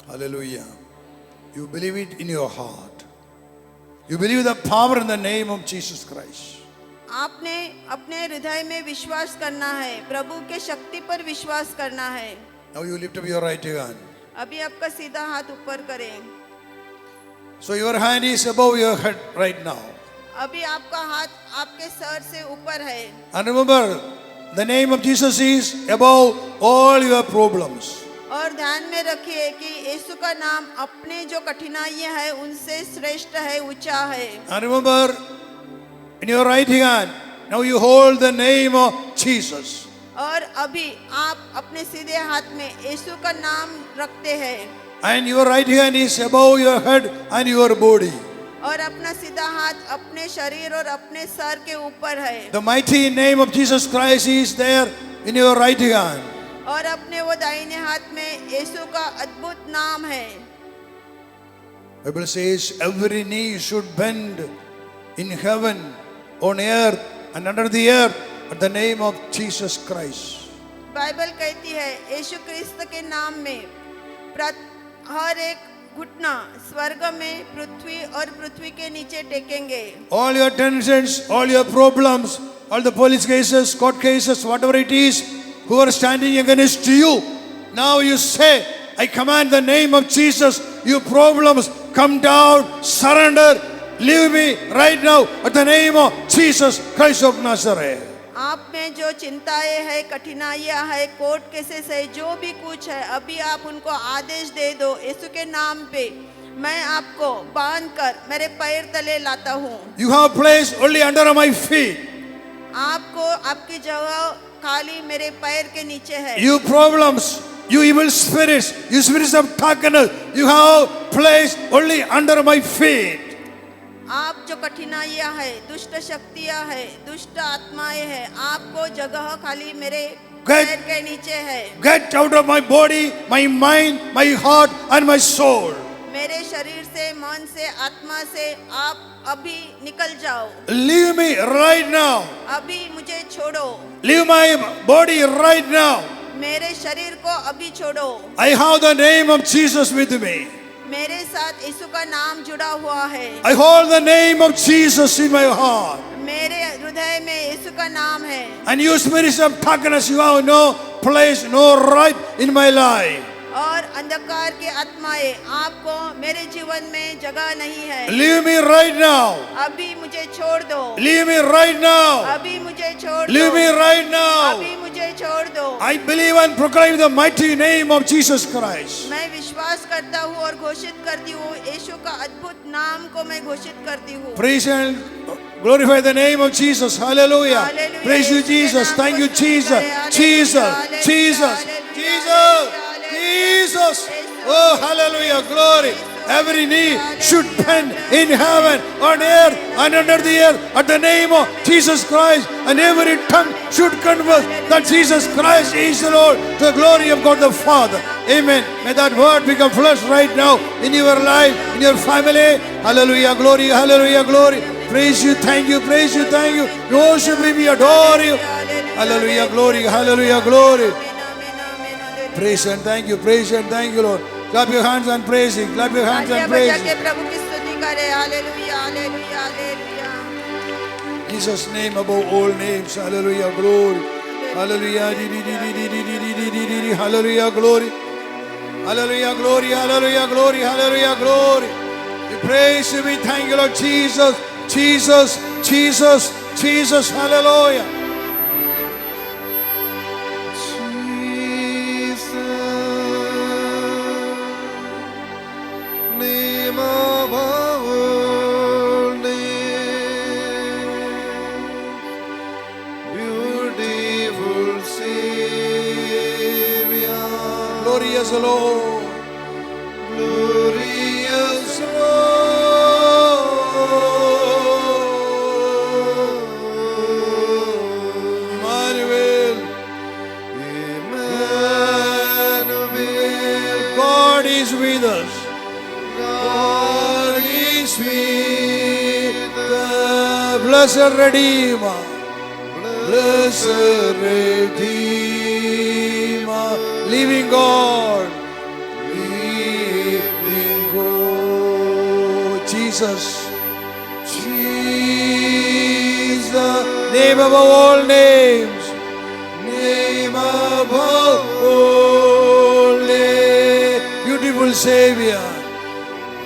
Hallelujah. You believe it in your heart. You believe the power in the name of Jesus Christ. आपने अपने हृदय में विश्वास करना है, प्रभु के शक्ति पर विश्वास करना है। Now you lift up your right hand. अभी आपका सीधा हाथ ऊपर करें। So your hand is above your head right now. अभी आपका हाथ आपके सर से ऊपर है। And remember, the name of Jesus is above all your problems. और ध्यान में रखिए कि यीशु का नाम अपने जो कठिनाइयां है उनसे श्रेष्ठ है, ऊंचा है। And remember, in your right hand, now you hold the name of Jesus. और अभी आप अपने सीधे हाथ में यीशु का नाम रखते हैं। And your right hand is above your head and your body. और अपना सीधा हाथ अपने शरीर और अपने सर के ऊपर है। The mighty name of Jesus Christ is there in your right hand. और अपने वो दाहिने हाथ में यीशु का अद्भुत नाम है। Bible says every knee should bend in heaven, on earth and under the earth at the name of Jesus Christ. Bible कहती है यीशु क्रिस्त के नाम में हर एक घुटना स्वर्ग में, पृथ्वी और पृथ्वी के नीचे टेकेंगे। All your tensions, all your problems, all the police cases, court cases, whatever it is, who are standing against you, now you say, I command the name of Jesus, you problems, come down, surrender, leave me right now at the name of Jesus Christ of Nazareth. आप में जो चिंताएं है, कठिनाइयां है, court cases है, जो भी कुछ है, अभी आप उनको आदेश दे दो यीशु के नाम पे। मैं आपको बांध कर मेरे पैर तले लाता हूँ। You have placed only under my feet. आपको आपकी जगह खाली मेरे पैर के नीचे है। You problems, you evil spirits, you spirits of darkness, you have placed only under my feet. आप जो कठिनाइयां है, दुष्ट शक्तियां है, दुष्ट आत्माएं है, आपको जगह खाली मेरे पैर के नीचे है। Get out of my body, my mind, my heart and my soul. मेरे शरीर से, मन से, आत्मा से आप अभी निकल जाओ। Leave me right now. अभी मुझे छोड़ो। Leave my body right now. मेरे शरीर को अभी छोड़ो। I have the name of Jesus with me. मेरे साथ यीशु का नाम जुड़ा हुआ है। I hold the name of Jesus in my heart. मेरे हृदय में यीशु का नाम है। And you spirits of darkness, you have no place, no right in my life. और अंधकार की आत्माएं, आपको मेरे जीवन में जगह नहीं है। Leave me right now. अभी मुझे छोड़ दो। Leave me right now. अभी मुझे छोड़ दो। Leave me right now. अभी मुझे छोड़ दो। I believe and proclaim the mighty name of Jesus Christ. मैं विश्वास करता हूँ और घोषित करती हूँ, यीशु का अद्भुत नाम को मैं घोषित करती हूँ। Praise and glorify the name of Jesus. Hallelujah. Hallelujah. Praise you, Jesus. Thank you, Jesus. Jesus. Jesus. Jesus. Jesus. Oh, hallelujah. Glory. Every knee should bend in heaven, on earth, and under the earth at the name of Jesus Christ. And every tongue should confess that Jesus Christ is the Lord, to the glory of God the Father. Amen. May that word become flesh right now in your life, in your family. Hallelujah. Glory. Hallelujah. Glory. Praise you. Thank you. Praise you. Thank you. We worship you. We adore you. Hallelujah. Glory. Hallelujah. Glory. Praise and thank you. Praise and thank you, Lord. Clap your hands and praise Him. Clap your hands तालियां and बजा praise के Him. प्रभु की स्तुति करें। Hallelujah hallelujah hallelujah. Jesus' name above all names. Hallelujah, glory. Hallelujah, hallelujah, glory. Hallelujah, glory, hallelujah, glory, hallelujah, glory. We praise you, we thank you, Lord Jesus, Jesus, Jesus, Jesus, hallelujah. Name above all names, beautiful Savior, Glorious Lord, glorious Lord, Emmanuel, Emmanuel, God is with us. God is with The blessed Redeemer, blessed Redeemer, living God, living God, Jesus, Jesus, name above all names, name above all names, beautiful Savior,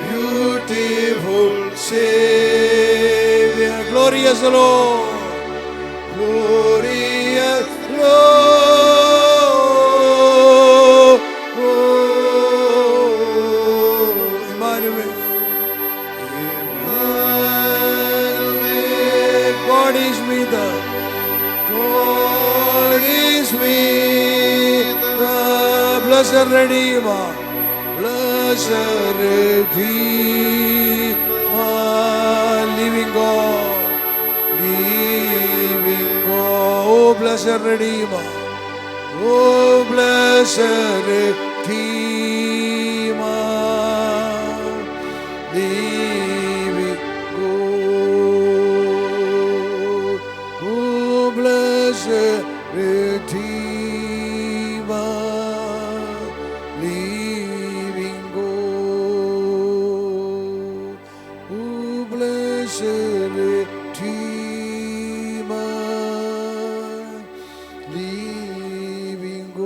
beautiful Savior, glorious Lord, glorious Lord, Emmanuel, Emmanuel, God is with us, God is with the blessed Redeemer, blessed Redeemer, living God, living God, oh blessed Redeemer, oh blessed Redeemer, living God, oh blessed Redeemer, living God, oh blessed Redeemer, living God.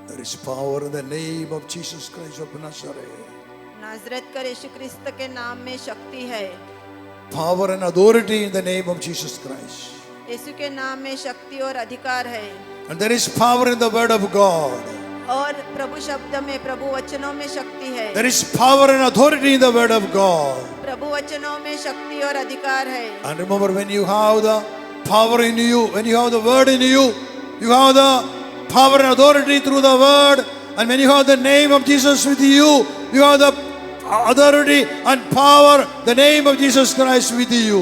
There is power in the name of Jesus Christ of Nazareth. नाजरत कर यीशु क्रिस्त के नाम में शक्ति है। Power and authority in the name of Jesus Christ. यीशु के नाम में शक्ति और अधिकार है। And there is power in the word of God. और प्रभु शब्द में, प्रभु वचनों में शक्ति है। There is power and authority in the word of God. प्रभु वचनों में शक्ति और अधिकार है। And remember, when you have the power in you, when you have the word in you, you have the power and authority through the word. And when you have the name of Jesus with you, you have the authority and power, the name of Jesus Christ with you.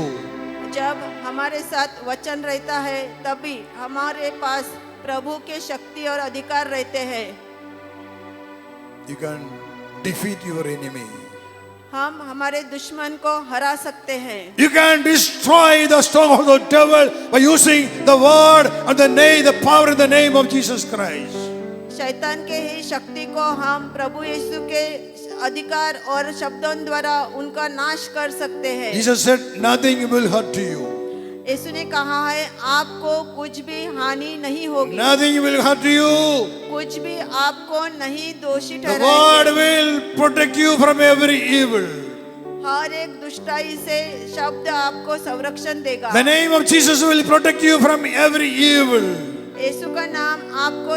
जब हमारे साथ वचन रहता है तभी हमारे पास प्रभु के शक्ति और अधिकार रहते हैं। You can defeat your enemy. हम हमारे दुश्मन को हरा सकते हैं। You can destroy the stronghold of the devil by using the word and the name, the power in the name of Jesus Christ. शैतान के ही शक्ति को हम प्रभु यीशु के अधिकार और शब्दों द्वारा उनका नाश कर सकते हैं। Jesus said, nothing will hurt you. यीशु ने कहा है आपको कुछ भी हानि नहीं होगी। Nothing will hurt you. कुछ भी आपको नहीं दोषी The word ठहराएंगे। will protect you from every evil. हर एक दुष्टाई से शब्द आपको संरक्षण देगा। The name of Jesus will protect you from every evil. यीशु का नाम आपको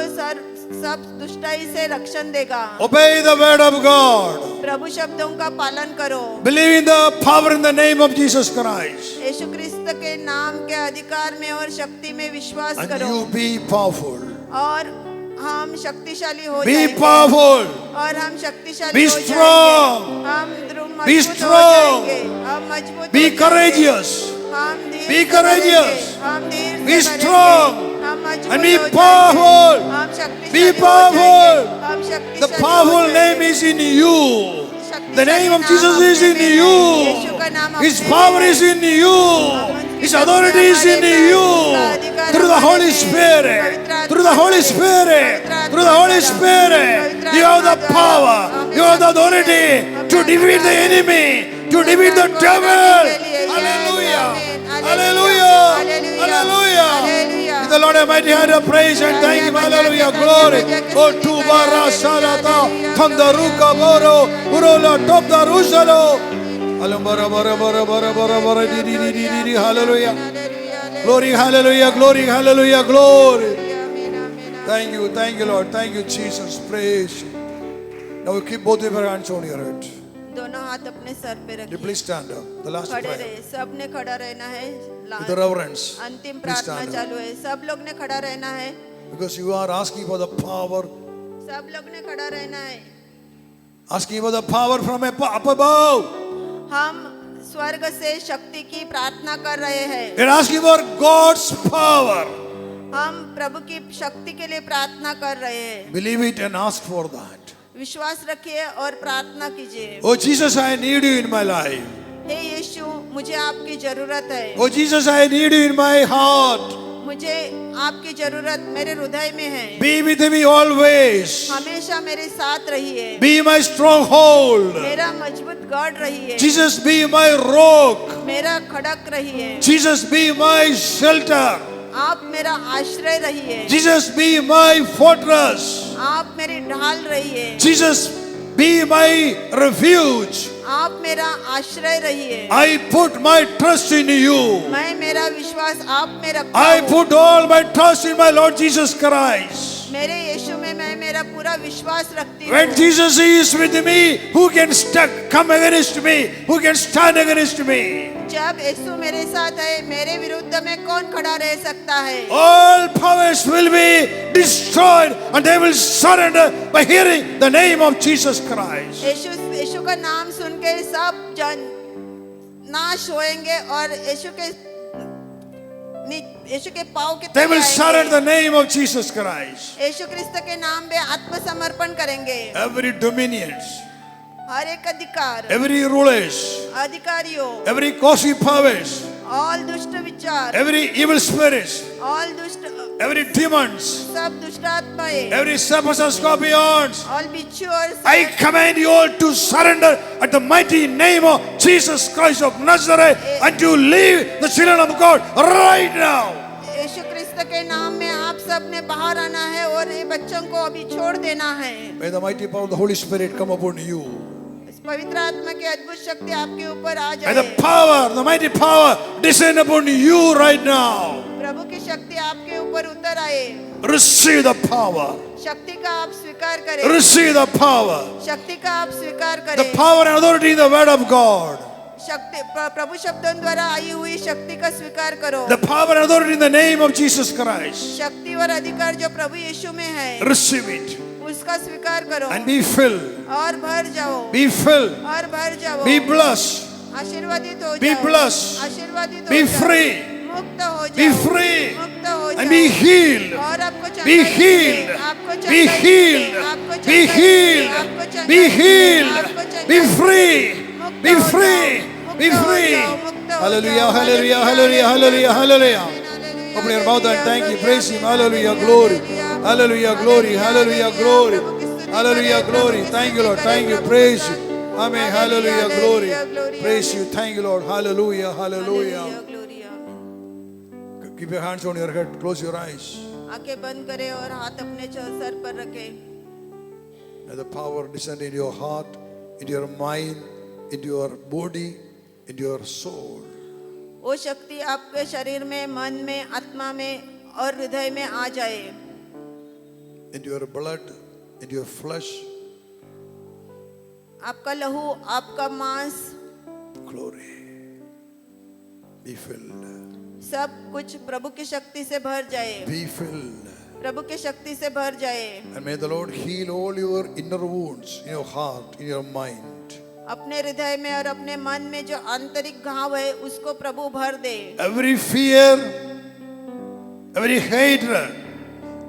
सब दुष्टाई से रक्षण देगा। Obey the word of God. प्रभु शब्दों का पालन करो। Believe in the power in the name of Jesus Christ. यीशु क्रिस्त के नाम के अधिकार में और शक्ति में विश्वास And करो। you be powerful. और हम शक्तिशाली हो Be जाएंगे। powerful. और हम शक्तिशाली Be हो strong. जाएंगे। हम Be मजबूत हो strong. जाएंगे। हम मजबूत Be हो जाएंगे। courageous. हम धीर Be से courageous. करेंगे। हम धीर से Be करेंगे। strong. हम मजबूत And be हो powerful. जाएंगे। हम शक्तिशाली Be हो powerful. जाएंगे। हम शक्तिशाली The हो powerful जाएंगे। name is in you. The name of शक्तिशाली Jesus नाम is अपने in में है। you. यीशु का नाम His अपने power में is है। in you. उसकी His शक्ति authority is हमारे in में है। you. उसका अधिकार through the Holy Spirit, through the Holy Spirit, through the Holy Spirit. You have the power, you have the authority to defeat the enemy, to defeat the devil. Hallelujah, hallelujah, hallelujah. Give the Lord a mighty hand of praise and thank Him. Hallelujah, glory. Oh, tu bara sarata, thandaruka boro, urola top the rusalo. Hallelujah. Glory, hallelujah, glory, hallelujah, glory. Thank you, Lord. Thank you, Jesus. Praise you. Now you keep both of your hands on your head. दोनों हाथ अपने sir पे You रखिए, please stand up. The last खड़े prayer. रहे, सब ने खड़ा रहना है। With the reverence. अंतिम Please प्रार्थना stand up. चालू है, सब लोग ने खड़ा रहना है, Because you are asking for the power, सब लोग ने खड़ा रहना है। asking for the power from up above. हम स्वर्ग से शक्ति की प्रार्थना कर रहे हैं, You're asking for God's power. हम प्रभु की शक्ति के लिए प्रार्थना कर रहे हैं। Believe it and ask for that. विश्वास रखिए और प्रार्थना कीजिए। Oh Jesus, I need you in my life. हे यीशु, मुझे आपकी जरूरत है, Oh Jesus, I need you in my heart. मुझे आपकी जरूरत मेरे हृदय में है। Be with me always. हमेशा मेरे साथ रहिए, Be my stronghold. मेरा मजबूत गढ़ रहिए, Jesus, be my rock. मेरा खड़क रहिए, Jesus, be my shelter. आप मेरा आश्रय रहिए, Jesus, be my fortress. आप मेरी ढाल रहिए, Jesus, be my refuge. आप मेरा आश्रय रहिए। I put my trust in you. मैं मेरा विश्वास आप में रखता I हूँ। put all my trust in my Lord Jesus Christ. मेरे यीशु में मैं मेरा पूरा विश्वास रखती When हूँ। Jesus is with me, who can come against me? Who can stand against me? जब यीशु मेरे साथ है, मेरे विरुद्ध में कौन खड़ा रह सकता है? All powers will be destroyed and they will surrender by hearing the name of Jesus Christ. यीशु का नाम सुन के सब जन नाश होएंगे और यीशु के पाँव के They तले will surrender the आएंगे। name of Jesus Christ. यीशु क्रिस्त के नाम पे आत्मसमर्पण करेंगे। Every dominions, हर एक अधिकार, every rulers, अधिकारियों, every costly powers, all दुष्ट विचार, every evil spirits, all दुष्ट, every demons, सब दुष्ट आत्माएं, every serpents and scorpions, all बिच्छू और I command you all to surrender at the mighty name of Jesus Christ of Nazareth and to leave the children of God right now. यीशु क्रिस्त के नाम में आप सब ने बाहर आना है और ये बच्चों को अभी छोड़ देना है। May the mighty power of the Holy Spirit come upon you. इस पवित्र आत्मा की अद्भुत शक्ति आपके ऊपर आ May the जाए। power, the mighty power descend upon you right now. प्रभु की शक्ति आपके ऊपर उतर आए। Receive the power. शक्ति का आप स्वीकार करें। Receive the power. शक्ति का आप स्वीकार The करें। power and authority in the word of God. शक्ति प्रभु शब्दों द्वारा आई हुई शक्ति का स्वीकार करो। The power and authority in the name of Jesus Christ. शक्ति और अधिकार जो प्रभु यीशु में है, Receive it उसका स्वीकार करो and be filled. और भर जाओ, Be filled. और भर जाओ। Be blessed. आशीर्वादित हो Be जाओ, blessed. आशीर्वादित हो Be जाओ, free. मुक्त हो जाओ, Be free. मुक्त हो जाओ, And be healed. और आपको चंगाई Be मिले, healed. आपको Be चंगाई मिले, healed. आपको Be चंगाई मिले, healed. आपको चंगाई Be मिले, healed. आपको चंगाई Be मिले, free. मुक्त Be हो जाओ, free. मुक्त Be हो free. जाओ, मुक्त हो Hallelujah, जाओ, hallelujah, hallelujah, hallelujah, hallelujah. Open your mouth and thank Him. Praise Him. Hallelujah, glory. Hallelujah, glory. Hallelujah, glory. Hallelujah, glory. Thank you, Lord. Thank you. Praise you. Amen. Hallelujah, glory. Praise you. Thank you, Lord. Hallelujah, hallelujah. Gloria, amen. Keep your hands on your head. Close your eyes. आंखें बंद करें और हाथ अपने sir पर रखें। Let the power descend into your heart, into your mind, into your body, into your soul. वो शक्ति आपके शरीर में, मन में, आत्मा में और हृदय में आ जाए। Into your blood, into your flesh. आपका लहू, आपका मांस, Glory. Be filled. सब कुछ प्रभु की शक्ति से भर जाए, Be filled. प्रभु की शक्ति से भर जाए। And may the Lord heal all your inner wounds in your heart, in your mind. अपने हृदय में और अपने मन में जो आंतरिक घाव है उसको प्रभु भर दे। Every fear, every hatred,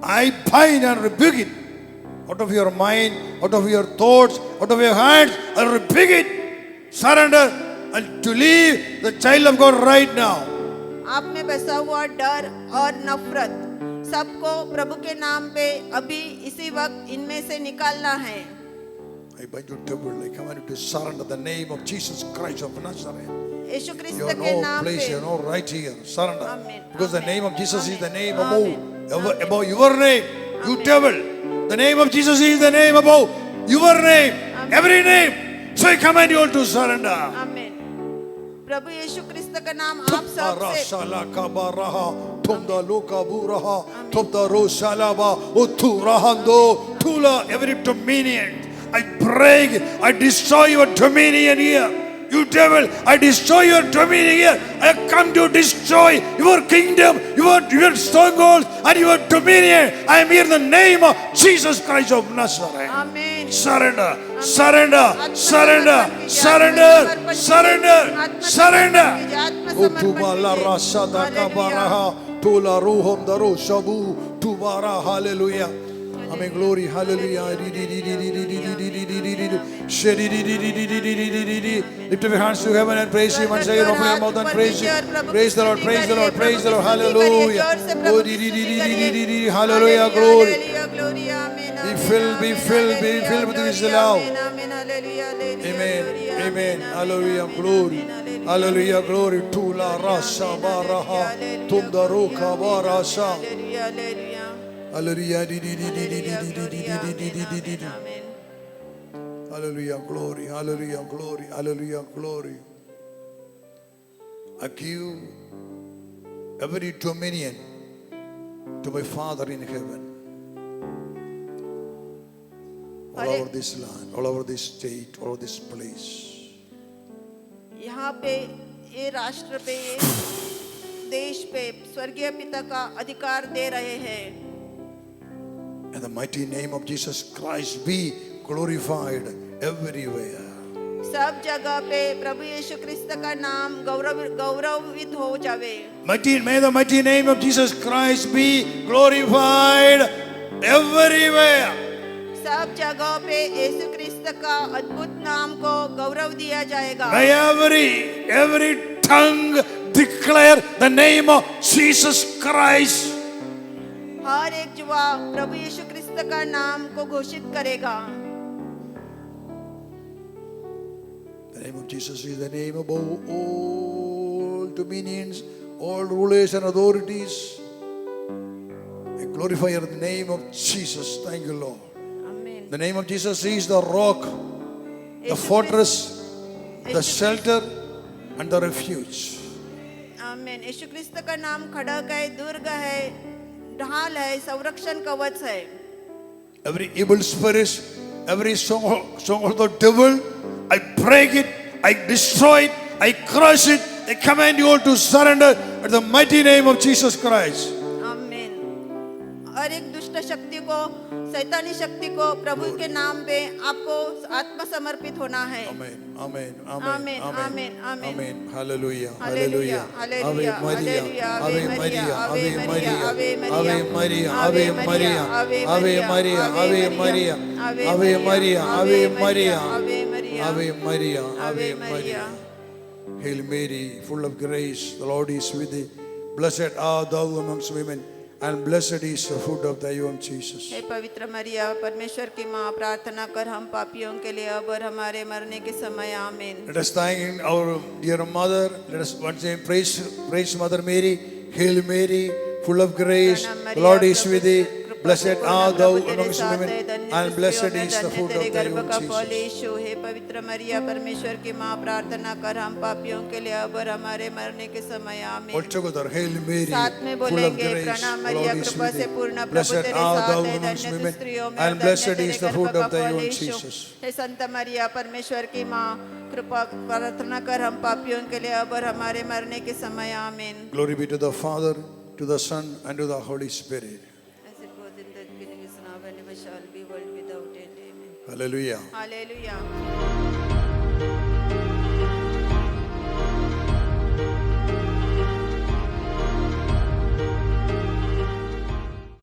I bind and rebuke it. Out of your mind, out of your thoughts, out of your hands, I rebuke it. Surrender and to leave the child of God right now. आप में बसा हुआ डर और नफरत सबको प्रभु के नाम पे अभी इसी वक्त इनमें से निकालना है। I bind you devil. I command you to surrender the name of Jesus Christ of Nazareth. Yeshu You क्रिस्त have के no नाम place, you पे have no right here. Surrender. Amen. Because the Amen. name of Jesus is the Amen. name Amen. above your name. You devil. The name of Jesus is the name above your name. Amen. Every name. So I command you all to surrender. आमीन। प्रभु यीशु क्रिस्त का नाम आप सब से Arashala kabaraha, tumda loka buraha, tumda rosalaba, uturahando, tula, every dominion. I break, I destroy your dominion here. You devil, I destroy your dominion here. I come to destroy your kingdom, your strongholds, and your dominion. I am here in the name of Jesus Christ of Nazareth. आमीन। Surrender, surrender, surrender, surrender, surrender, surrender. Utubala rasada kabaraha, tula ruhom daro shabu, tubara, hallelujah. Amen, glory, hallelujah. Lift up your hands to heaven and praise Him and say, open your mouth and praise Him. Praise the Lord, praise the Lord, praise the Lord, hallelujah. Hallelujah, glory. Be filled with His love. Amen, amen, hallelujah, glory. Hallelujah, glory. Tula rasa baraha, tumdaruka barasa. Hallelujah. Hallelujah, glory, hallelujah, glory, hallelujah, glory. I give every dominion to my Father in heaven. All over this land, all over this state, all over this place. यहाँ पे ये राष्ट्र पे ये देश पे स्वर्गीय पिता का अधिकार दे रहे हैं। And the mighty name of Jesus Christ be glorified everywhere. सब जगह पे प्रभु यीशु क्रिस्त का नाम गौरवित हो जावे। May the mighty name of Jesus Christ be glorified everywhere. सब जगह पे यीशु क्रिस्त का अद्भुत नाम को गौरव दिया जाएगा। May every tongue declare the name of Jesus Christ. हर एक जुआ प्रभु यीशु क्रिस्त का नाम को घोषित करेगा। The name of Jesus is the name above all dominions, all rulers and authorities. I glorify your name of Jesus. Thank you, Lord. आमीन। The name of Jesus is the rock, the fortress, the shelter, and the refuge. आमीन। यीशु क्रिस्त का नाम खड़क है, दुर्ग है, ढाल है, संरक्षण कवच है। Every evil spirit, every stronghold of the devil, I break it, I destroy it, I crush it. I command you all to surrender at the mighty name of Jesus Christ. आमीन। और एक दुष्ट शक्ति को, शैतानी शक्ति को प्रभु के नाम पे आपको आत्मसमर्पित होना है। Amen, amen, Amen, amen, amen, amen. amen. Hallelujah, Hallelujah, hallelujah. hallelujah, Ave Maria, Ave Maria, Ave Ave Maria, Maria, Ave Maria, Ave Maria, Ave Maria, Ave Maria, Ave Maria, Ave Maria, Ave Maria, Ave Ave Maria. Maria. Hail Mary, full of grace, the Lord is with thee. Blessed art thou amongst women, and blessed is the fruit of thy womb, Jesus. हे पवित्र मरिया, परमेश्वर की माँ, प्रार्थना कर हम पापियों के लिए अब और हमारे मरने के समय। आमीन। Let us thank our dear mother. Let us once again praise Mother Mary. Hail Mary, full of grace, the Lord is with thee. Blessed art thou amongst women, and blessed is the fruit of thy womb, Jesus. हे पवित्र मरिया, परमेश्वर की माँ, प्रार्थना कर हम पापियों के लिए अब और हमारे मरने के समय। आमीन। All together, Hail Mary, साथ में full of बोलेंगे, grace, प्रणाम the मरिया, Lord is कृपा with से thee. पूर्ण प्रभु Blessed तेरे art साथ thou है, amongst धन्य तू women, स्त्रियों में, and धन्य blessed तेरे is the गर्भ fruit का of thy फल womb, यीशु। Jesus. हे संत मरिया, परमेश्वर की माँ, कृपा प्रार्थना कर हम पापियों के लिए अब और हमारे मरने के समय। आमीन। Glory be to the Father, to the Son, and to the Holy Spirit. As it was in the beginning, is now, and ever shall be, world without end. Amen. Hallelujah. Hallelujah.